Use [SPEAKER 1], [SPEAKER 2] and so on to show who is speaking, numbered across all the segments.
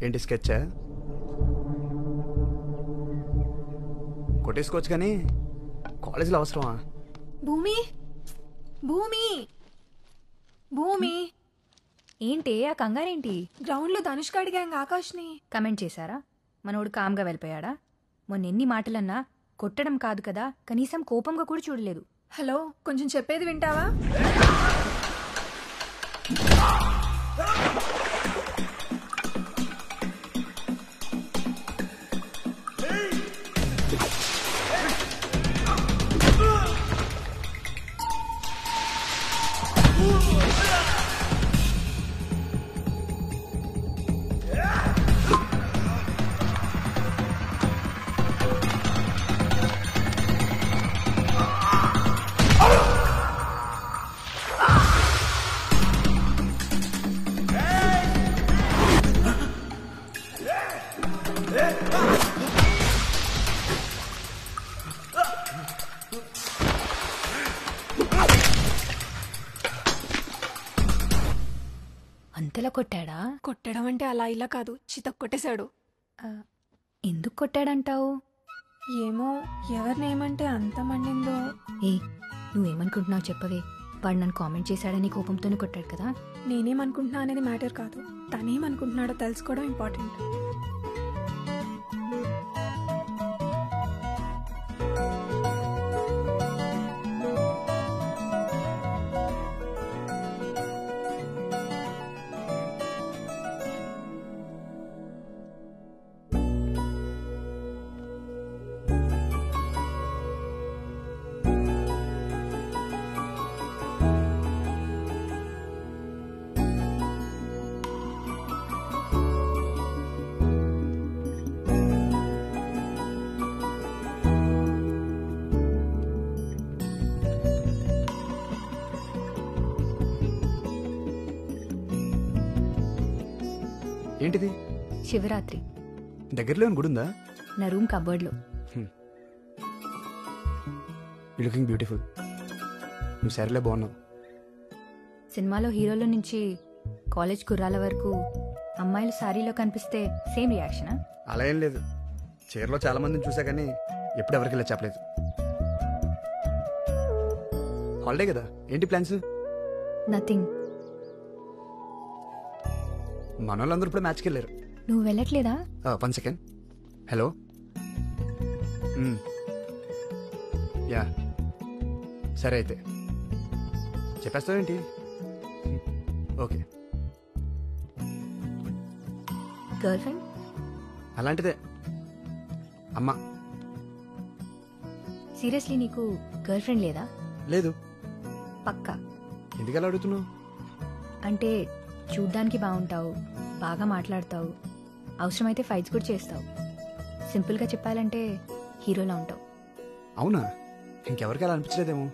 [SPEAKER 1] ఏంటి స్కెచ్చా? కొట్టేసుకోవచ్చు కానీ కాలేజీలో అవసరమా?
[SPEAKER 2] భూమి భూమి భూమి
[SPEAKER 3] ఏంటి ఆ కంగారేంటి?
[SPEAKER 2] గ్రౌండ్లో ధనుష్ గాడి గ్యాంగ్ ఆకాష్ని
[SPEAKER 3] కమెంట్ చేశారా? మనోడు కామ్గా వెళ్ళిపోయాడా? మొన్న ఎన్ని మాటలన్నా కొట్టడం కాదు కదా, కనీసం కోపంగా కూడా చూడలేదు.
[SPEAKER 2] హలో, కొంచెం చెప్పేది వింటావా?
[SPEAKER 3] అంతలా కొట్టాడా?
[SPEAKER 2] కొట్టడం అంటే అలా ఇలా కాదు, చితక్ కొట్టేశాడు.
[SPEAKER 3] ఎందుకు కొట్టాడంటావు?
[SPEAKER 2] ఏమో, ఎవరినేమంటే అంత మండిందో.
[SPEAKER 3] ఏ, నువ్వేమనుకుంటున్నావు చెప్పవే. వాడు నన్ను కామెంట్ చేశాడని కోపంతోనే కొట్టాడు కదా.
[SPEAKER 2] నేనేమనుకుంటున్నా అనేది మ్యాటర్ కాదు, తనేమనుకుంటున్నాడో తెలుసుకోవడం ఇంపార్టెంట్.
[SPEAKER 1] ఏంటిది?
[SPEAKER 3] శివరాత్రి.
[SPEAKER 1] దగ్గరలో గుడి ఉందా?
[SPEAKER 3] నా రూమ్ కబోర్డ్లో.
[SPEAKER 1] You looking beautiful. నువ్వు సరేలే, బాగున్నావు.
[SPEAKER 3] సినిమాలో హీరోల నుంచి కాలేజ్ కుర్రాల వరకు అమ్మాయిలు సారీలో కనిపిస్తే సేమ్ రియాక్షనా?
[SPEAKER 1] అలా ఏం లేదు. చీరలో చాలా మందిని చూసా కానీ ఎప్పుడు ఎవరికి ఇలా చెప్పలేదు. హాలిడే కదా, ఏంటి ప్లాన్స్?
[SPEAKER 3] నథింగ్.
[SPEAKER 1] మన వాళ్ళందరూ ఇప్పుడు మ్యాచ్కి వెళ్ళారు.
[SPEAKER 3] నువ్వు వెళ్ళట్లేదా?
[SPEAKER 1] 1 సెకండ్. హలో. యా, సరే అయితే చెప్పేస్తావేంటి? ఓకే.
[SPEAKER 3] Girl friend?
[SPEAKER 1] అలాంటిదే అమ్మా.
[SPEAKER 3] సీరియస్లీ నీకు గర్ల్ ఫ్రెండ్ లేదా?
[SPEAKER 1] లేదు.
[SPEAKER 3] పక్కా?
[SPEAKER 1] ఎందుకు అలా అడుగుతున్నావు?
[SPEAKER 3] అంటే చూడ్డానికి బాగుంటావు, బాగా మాట్లాడతావు, అవసరమైతే ఫైట్స్ కూడా చేస్తావు. సింపుల్గా చెప్పాలంటే హీరోలా ఉంటావు.
[SPEAKER 1] అవునా? ఇంకెవరికి అలా అనిపించలేదేమో.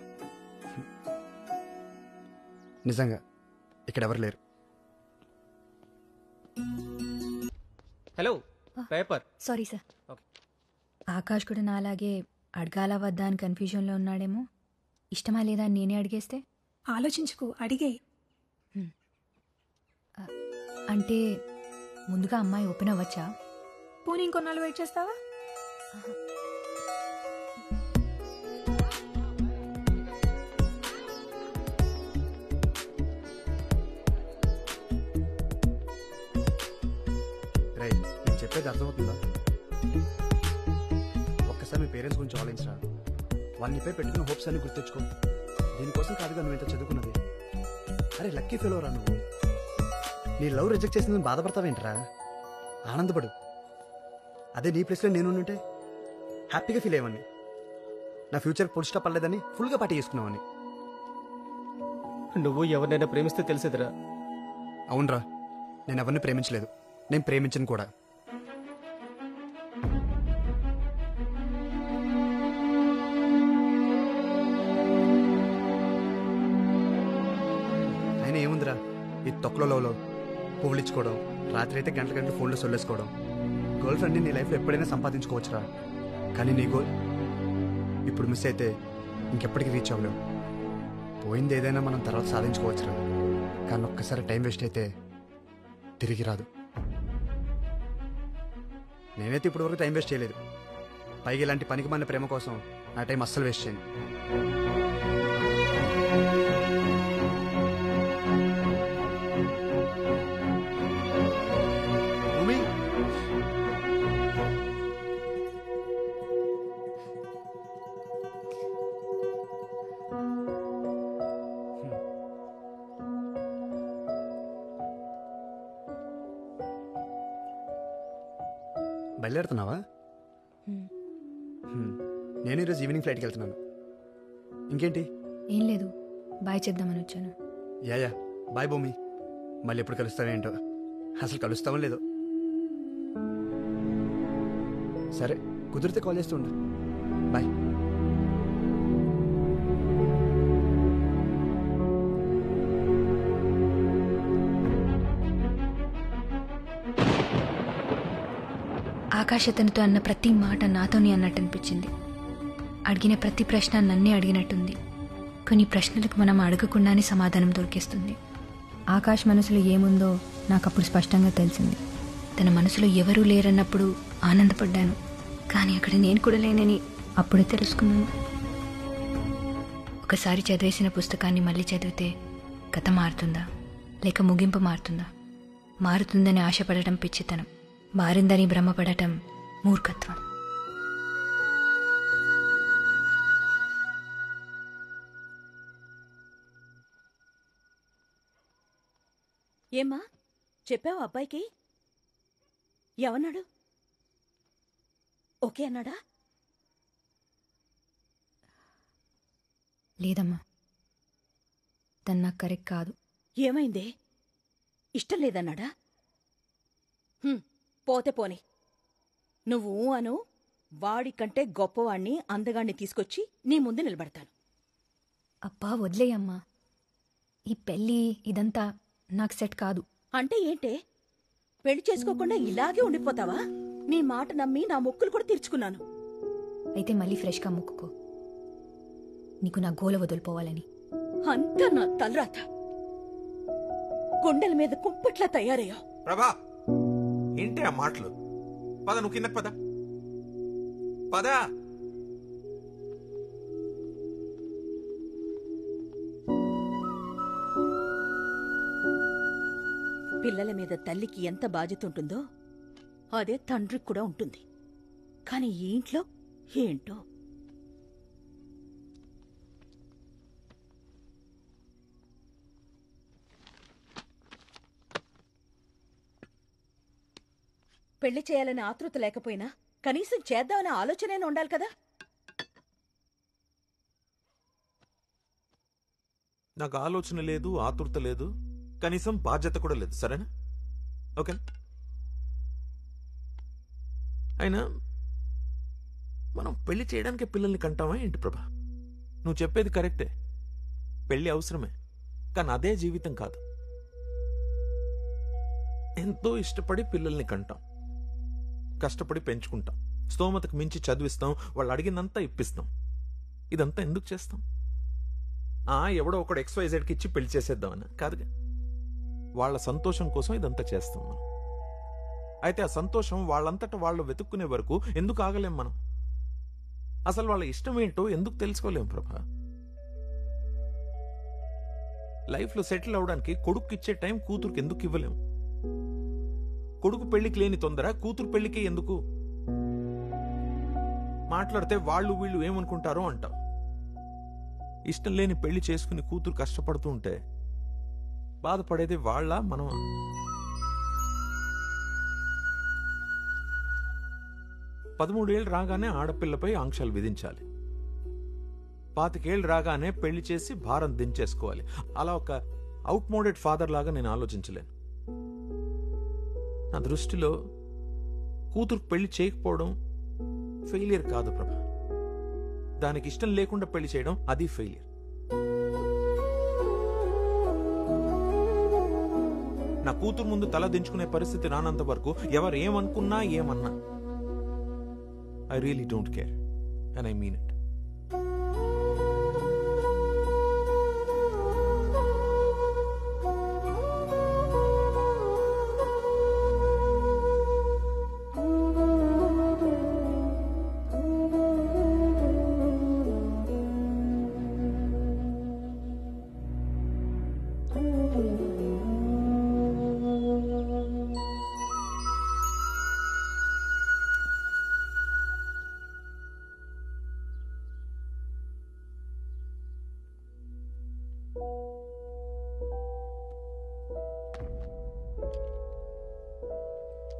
[SPEAKER 1] నిజంగా ఇక్కడ ఎవరు లేరు.
[SPEAKER 4] Hello, paper.
[SPEAKER 3] Sorry sir. Akash కూడా నాలాగే అడగాల వద్దా అని కన్ఫ్యూజన్లో ఉన్నాడేమో. ఇష్టమా లేదా అని నేనే అడిగేస్తే?
[SPEAKER 2] ఆలోచించుకో, అడిగే.
[SPEAKER 3] అంటే ముందుగా అమ్మాయి ఓపెన్ అవ్వచ్చా?
[SPEAKER 2] పోనీ ఇంకొన్నాళ్ళు వెయిట్ చేస్తావా?
[SPEAKER 1] రై, నేను చెప్పేది అర్థమవుతుందా? ఒక్కసారి మీ పేరెంట్స్ గురించి ఆలోచించరా. వాళ్ళ నీపై పెట్టుకున్న హోప్స్ అన్ని గుర్తెచ్చుకో. దీనికోసం కాదుగా నువ్వు ఎంత చదువుకున్నది. అరే లక్కీ ఫెయిల్ రా నువ్వు. నీ లవ్ రిజెక్ట్ చేసిందని బాధపడతావేంట్రా? ఆనందపడు. అదే నీ ప్లేస్లో నేను ఉంటే హ్యాపీగా ఫీల్ అయ్యేవాడిని. నా ఫ్యూచర్ ఫుల్ స్టాప్ అవ్వలేదని ఫుల్గా పార్టీ చేసుకున్నావని.
[SPEAKER 4] నువ్వు ఎవరినైనా ప్రేమిస్తే తెలిసేదిరా.
[SPEAKER 1] అవునరా, నేను ఎవరిని ప్రేమించలేదు, నేను ప్రేమించను కూడా. అయినా ఏముందిరా ఈ తొక్కలో పువ్వులు ఇచ్చుకోవడం, రాత్రి అయితే గంటల గంటలు ఫోన్లో సొల్లేసుకోవడం. గర్ల్ ఫ్రెండ్ని నీ లైఫ్లో ఎప్పుడైనా సంపాదించుకోవచ్చురా, కానీ నీ గోల్ ఇప్పుడు మిస్ అయితే ఇంకెప్పటికీ రీచ్ అవ్వలేవు. పోయింది ఏదైనా మనం తర్వాత సాధించుకోవచ్చురా, కానీ ఒక్కసారి టైం వేస్ట్ అయితే తిరిగి రాదు. నేనైతే ఇప్పుడు వరకు టైం వేస్ట్ చేయలేదు. పైగా ఇలాంటి పనికి మన ప్రేమ కోసం నా టైం అస్సలు వేస్ట్ చేయను. భూమి, బయలుదేరుతున్నావా? నేను ఈరోజు ఈవినింగ్ ఫ్లైట్కి వెళ్తున్నాను. ఇంకేంటి?
[SPEAKER 3] ఏం లేదు, బాయ్ చెప్దామని వచ్చాను.
[SPEAKER 1] యా బాయ్ భూమి. మళ్ళీ ఎప్పుడు కలుస్తావేంటో, అసలు కలుస్తావో లేదో. సరే, కుదిరితే కాల్ చేస్తూ ఉండు. బాయ్.
[SPEAKER 3] ఆకాశ్ అతనితో అన్న ప్రతి మాట నాతోనే అన్నట్టు అనిపించింది. అడిగిన ప్రతి ప్రశ్న నన్నే అడిగినట్టుంది. కొన్ని ప్రశ్నలకు మనం అడగకుండానే సమాధానం దొరికేస్తుంది. ఆకాష్ మనసులో ఏముందో నాకు అప్పుడు స్పష్టంగా తెలిసింది. తన మనసులో ఎవరూ లేరన్నప్పుడు ఆనందపడ్డాను, కానీ అక్కడ నేను కూడా లేనని అప్పుడే తెలుసుకున్నాను. ఒకసారి చదివేసిన పుస్తకాన్ని మళ్ళీ చదివితే కథ మారుతుందా లేక ముగింపు మారుతుందా? మారుతుందని ఆశపడటం పిచ్చితనం, మారిందని భ్రమపడటం మూర్ఖత్వం.
[SPEAKER 5] ఏమ్మా చెప్పావు అబ్బాయికి? ఏమన్నాడు? ఓకే అన్నాడా?
[SPEAKER 3] లేదమ్మా, తను నాకు కరెక్ట్ కాదు.
[SPEAKER 5] ఏమైందే? ఇష్టం లేదన్నాడా? పోతే పోని. నువ్వు అను, వాడికంటే గొప్పవాణ్ణి అందగాణ్ణి తీసుకొచ్చి నీ ముందు నిలబడతాను.
[SPEAKER 3] అబ్బా వదిలేయమ్మా, ఈ పెళ్ళి ఇదంతా నాకు సెట్ కాదు.
[SPEAKER 5] అంటే ఏంటే? పెళ్లి చేసుకోకుండా ఇలాగే ఉండిపోతావా? నీ మాట నమ్మి నా మొక్కులు కూడా తీర్చుకున్నాను.
[SPEAKER 3] అయితే మళ్ళీ ఫ్రెష్గా మొక్కుకో, నీకు నా గోల వదిలిపోవాలని.
[SPEAKER 5] అంతా నా తలరాత. గుండెల మీద కుంపట్లా తయారయ్యా.
[SPEAKER 6] ప్రభా, ఏంటి ఆ మాటలు? పద, నువ్వు కిందకు పద. పద.
[SPEAKER 5] పిల్లల మీద తల్లికి ఎంత బాధ్యత ఉంటుందో అదే తండ్రికి కూడా ఉంటుంది. కాని ఈ ఇంట్లో ఏంటో. పెళ్లి చేయాలనే ఆతృత లేకపోయినా కనీసం చేద్దామనే ఆలోచనైనా ఉండాలి కదా.
[SPEAKER 6] నాకు ఆలోచన లేదు, ఆతృత లేదు, కనీసం బాధ్యత కూడా లేదు. సరేనా? ఓకే. అయినా మనం పెళ్లి చేయడానికి పిల్లల్ని కంటామా ఏంటి ప్రభా? నువ్వు చెప్పేది కరెక్టే, పెళ్లి అవసరమే, కానీ అదే జీవితం కాదు. ఎంతో ఇష్టపడి పిల్లల్ని కంటాం, కష్టపడి పెంచుకుంటాం, స్తోమతకు మించి చదివిస్తాం, వాళ్ళు అడిగినంతా ఇప్పిస్తాం. ఇదంతా ఎందుకు చేస్తాం? ఎవడో ఒకడు XYZకి ఇచ్చి పెళ్లి చేసేద్దామని కాదుగా, వాళ్ళ సంతోషం కోసం ఇదంతా చేస్తాం మనం. అయితే ఆ సంతోషం వాళ్ళంతటా వాళ్ళు వెతుక్కునే వరకు ఎందుకు ఆగలేం మనం? అసలు వాళ్ళ ఇష్టం ఏంటో ఎందుకు తెలుసుకోలేం ప్రభా? లైఫ్లో సెటిల్ అవడానికి కొడుకు ఇచ్చే టైం కూతురుకి ఎందుకు ఇవ్వలేం? కొడుకు పెళ్లికి లేని తొందర కూతురు పెళ్లికి ఎందుకు? మాట్లాడితే వాళ్ళు వీళ్ళు ఏమనుకుంటారో అంటాం. ఇష్టం లేని పెళ్లి చేసుకుని కూతురు కష్టపడుతూ ఉంటే బాధపడేది వాళ్ళ మనం? 13 ఏళ్ళు రాగానే ఆడపిల్లపై ఆంక్షలు విధించాలి, 25 ఏళ్ళు రాగానే పెళ్లి చేసి భారం దించేసుకోవాలి. అలా ఒక అవుట్ మోడెడ్ ఫాదర్ లాగా నేను ఆలోచించలేను. నా దృష్టిలో కూతురు పెళ్లి చేయకపోవడం ఫెయిలియర్ కాదు ప్రభా, దానికి ఇష్టం లేకుండా పెళ్లి చేయడం అది ఫెయిలియర్. నా కూతురు ముందు తల దించుకునే పరిస్థితి రానంత వరకు ఎవరు ఏమనుకున్నా ఏమన్నా I really don't care, and I mean it.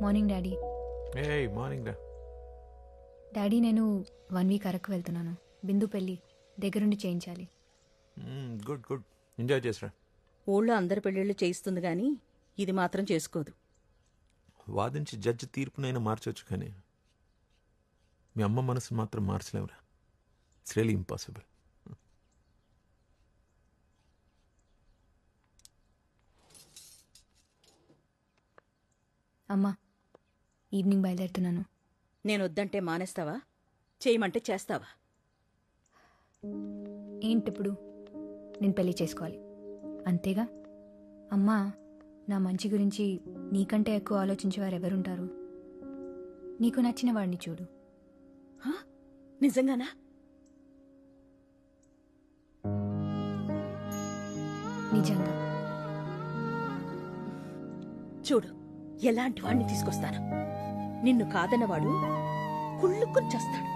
[SPEAKER 3] Morning daddy.
[SPEAKER 6] A morning రా.
[SPEAKER 3] డాడీ నేను 1 వీక్ అరకు వెళ్తున్నాను. బిందు పెళ్ళి దగ్గరుండి చేయించాలి.
[SPEAKER 6] గుడ్ గుడ్, ఎంజాయ్ చేసిరా.
[SPEAKER 5] ఊళ్ళో అందరి పెళ్ళిళ్ళు చేయిస్తుంది గాని ఇది మాత్రం చేసుకోదు.
[SPEAKER 6] వాదించి జడ్జి తీర్పునైనా మార్చవచ్చు, కానీ మీ అమ్మ మనసును మాత్రం మార్చలేవురా. It's really impossible.
[SPEAKER 3] అమ్మా, ఈవినింగ్ బయలుదేరుతున్నాను.
[SPEAKER 5] నేను వద్దంటే మానేస్తావా? చేయమంటే చేస్తావా?
[SPEAKER 3] ఏంటిప్పుడు? నేను పెళ్లి చేసుకోవాలి అంతేగా? అమ్మా, నా మంచి గురించి నీకంటే ఎక్కువ ఆలోచించేవారు ఎవరుంటారు? నీకు నచ్చిన వాడిని చూడు.
[SPEAKER 5] హా? నిజంగానా?
[SPEAKER 3] నిజంగా.
[SPEAKER 5] చూడు, ఎలాంటి వాడిని తీసుకొస్తాను. నిన్ను కాదన్నవాడు కుళ్ళుకుని చేస్తాడు.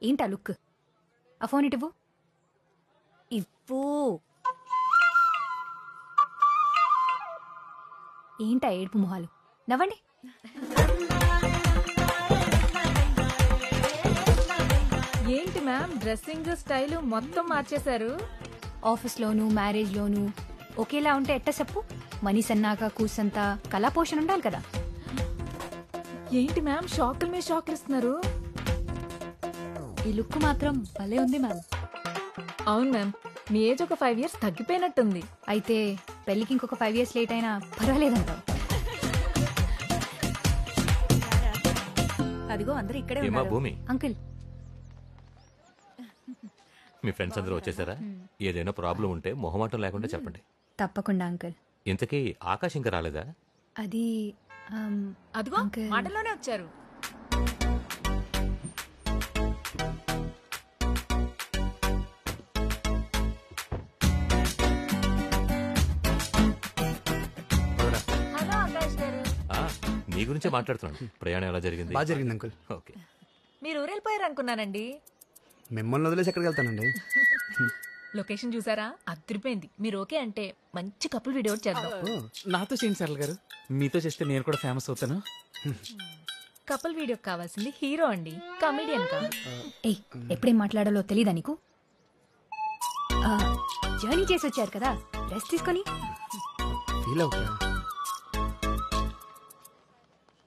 [SPEAKER 3] ఏంటా లుక్? ఆ ఫోన్ ఇటువు. ఇవ్వు. ఏంటా ఏడుపు మొహాలు? నవ్వండి.
[SPEAKER 7] ఏంటి మ్యామ్, డ్రెస్సింగ్ స్టైల్ మొత్తం మార్చేశారు.
[SPEAKER 3] ఆఫీస్లోను మ్యారేజ్లోను ఒకేలా ఉంటే ఎట్ట చెప్పు? మనీ సన్నాక కూసంత కళా పోషణ ఉండాలి కదా.
[SPEAKER 7] ఏంటి మ్యామ్, షాకుల మీద షాకులు ఇస్తున్నారు.
[SPEAKER 3] ఈ లుక్ మాత్రం భలే ఉంది మ్యామ్.
[SPEAKER 7] అవును మ్యామ్, మీ ఏజ్ ఒక 5 years తగ్గిపోయినట్టుంది.
[SPEAKER 3] అయితే పెళ్ళికి ఇంకొక 5 years లేట్ అయినా పర్వాలేదంటావు?
[SPEAKER 5] అదిగో అందరూ ఇక్కడే
[SPEAKER 8] ఏమా
[SPEAKER 5] ఉన్నారు.
[SPEAKER 8] భూమి,
[SPEAKER 3] అంకుల్,
[SPEAKER 8] మీ ఫ్రెండ్స్ అందరూ వచ్చేసారా? ఏదైనా ప్రాబ్లం ఉంటే మొహమాటం లేకుండా చెప్పండి.
[SPEAKER 3] తప్పకుండా అంకుల్.
[SPEAKER 8] ఇంతకీ ఆకాశ్ ఇంకా రాలేదా?
[SPEAKER 3] అది
[SPEAKER 7] అదిగో
[SPEAKER 3] అంకుల్.
[SPEAKER 7] మాటల్లోనే వచ్చారు. హలో ఆకాష్ గారు.
[SPEAKER 8] ఆ, నీ గురించే మాట్లాడుతున్నాను. ప్రయాణం ఎలా జరిగింది?
[SPEAKER 1] బాగా జరిగింది అంకుల్.
[SPEAKER 8] ఓకే.
[SPEAKER 7] మీరు ఊరెళ్ళిపోయారు అనుకున్నానండి.
[SPEAKER 1] మిమ్మల్ని వదిలేసి ఎక్కడికి వెళ్తానండి?
[SPEAKER 7] లొకేషన్ చూసారా? అదిరిపోయింది. మీరు ఓకే అంటే మంచి కపుల్ వీడియో చేద్దాం.
[SPEAKER 4] నాతో చేయండి సరళ గారు, మీతో చేస్తే నేను కూడా ఫేమస్ అవుతాను.
[SPEAKER 7] కపుల్ వీడియో కావాల్సింది హీరో అండి, కమెడియన్ కాదు.
[SPEAKER 3] ఏయ్, ఎప్పుడేం మాట్లాడాలో తెలీదా నీకు? జర్నీ చేసి వచ్చారు కదా, రెస్ట్ తీసుకొని.
[SPEAKER 1] ఫీల్ అవుతా